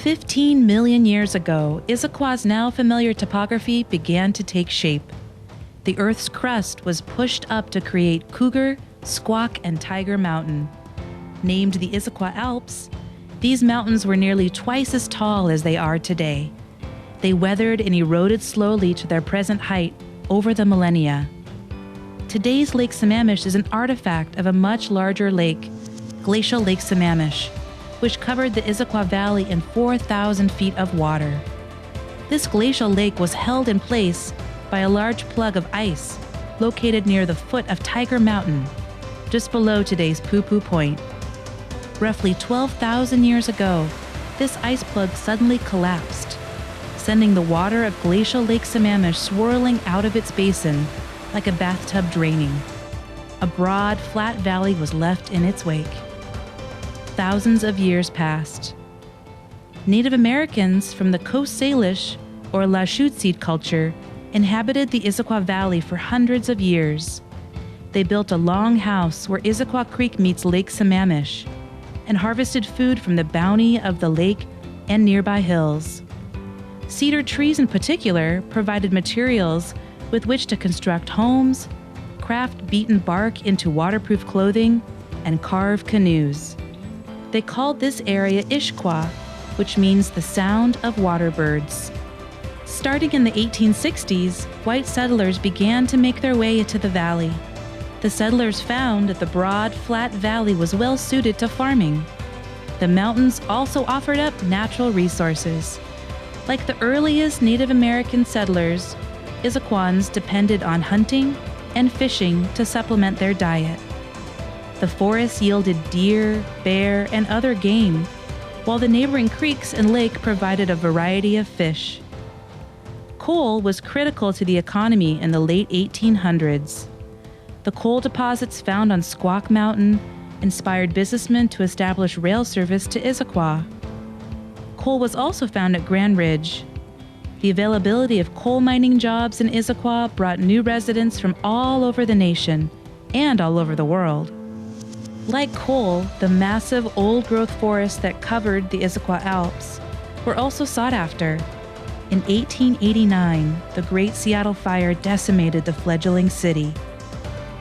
15 million years ago, Issaquah's now familiar topography began to take shape. The Earth's crust was pushed up to create Cougar, Squak, and Tiger Mountain. Named the Issaquah Alps, these mountains were nearly twice as tall as they are today. They weathered and eroded slowly to their present height over the millennia. Today's Lake Sammamish is an artifact of a much larger lake, Glacial Lake Sammamish, which covered the Issaquah Valley in 4,000 feet of water. This glacial lake was held in place by a large plug of ice located near the foot of Tiger Mountain, just below today's Poo-Poo Point. Roughly 12,000 years ago, this ice plug suddenly collapsed, sending the water of Glacial Lake Sammamish swirling out of its basin like a bathtub draining. A broad, flat valley was left in its wake. Thousands of years passed. Native Americans from the Coast Salish, or Lashootseed culture, inhabited the Issaquah Valley for hundreds of years. They built a long house where Issaquah Creek meets Lake Sammamish, and harvested food from the bounty of the lake and nearby hills. Cedar trees in particular provided materials with which to construct homes, craft beaten bark into waterproof clothing, and carve canoes. They called this area Issaquah, which means the sound of water birds. Starting in the 1860s, white settlers began to make their way into the valley. The settlers found that the broad, flat valley was well suited to farming. The mountains also offered up natural resources. Like the earliest Native American settlers, Issaquahans depended on hunting and fishing to supplement their diet. The forests yielded deer, bear, and other game, while the neighboring creeks and lake provided a variety of fish. Coal was critical to the economy in the late 1800s. The coal deposits found on Squak Mountain inspired businessmen to establish rail service to Issaquah. Coal was also found at Grand Ridge. The availability of coal mining jobs in Issaquah brought new residents from all over the nation and all over the world. Like coal, the massive old-growth forests that covered the Issaquah Alps were also sought after. In 1889, the Great Seattle Fire decimated the fledgling city.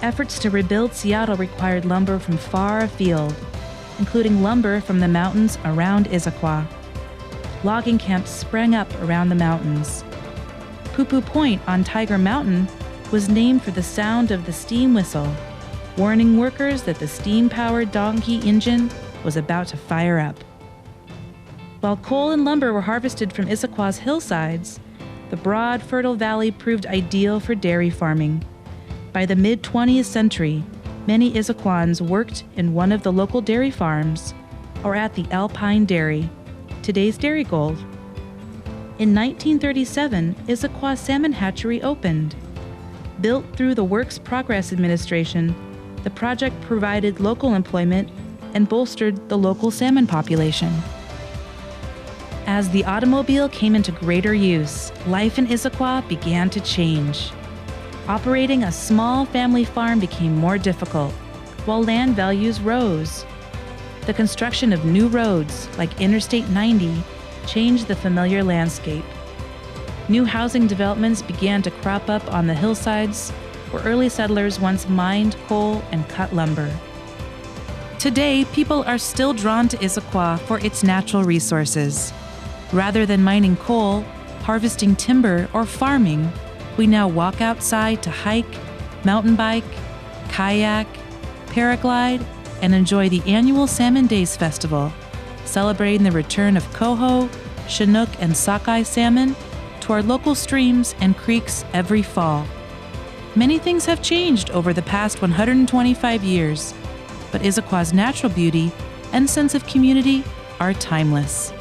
Efforts to rebuild Seattle required lumber from far afield, including lumber from the mountains around Issaquah. Logging camps sprang up around the mountains. Poo-Poo Point on Tiger Mountain was named for the sound of the steam whistle, warning workers that the steam-powered donkey engine was about to fire up. While coal and lumber were harvested from Issaquah's hillsides, the broad, fertile valley proved ideal for dairy farming. By the mid-20th century, many Issaquahans worked in one of the local dairy farms or at the Alpine Dairy, today's Dairy Gold. In 1937, Issaquah Salmon Hatchery opened. Built through the Works Progress Administration, the project provided local employment and bolstered the local salmon population. As the automobile came into greater use, life in Issaquah began to change. Operating a small family farm became more difficult, while land values rose. The construction of new roads, like Interstate 90, changed the familiar landscape. New housing developments began to crop up on the hillsides where early settlers once mined coal and cut lumber. Today, people are still drawn to Issaquah for its natural resources. Rather than mining coal, harvesting timber, or farming, we now walk outside to hike, mountain bike, kayak, paraglide, and enjoy the annual Salmon Days Festival, celebrating the return of coho, chinook, and sockeye salmon to our local streams and creeks every fall. Many things have changed over the past 125 years, but Issaquah's natural beauty and sense of community are timeless.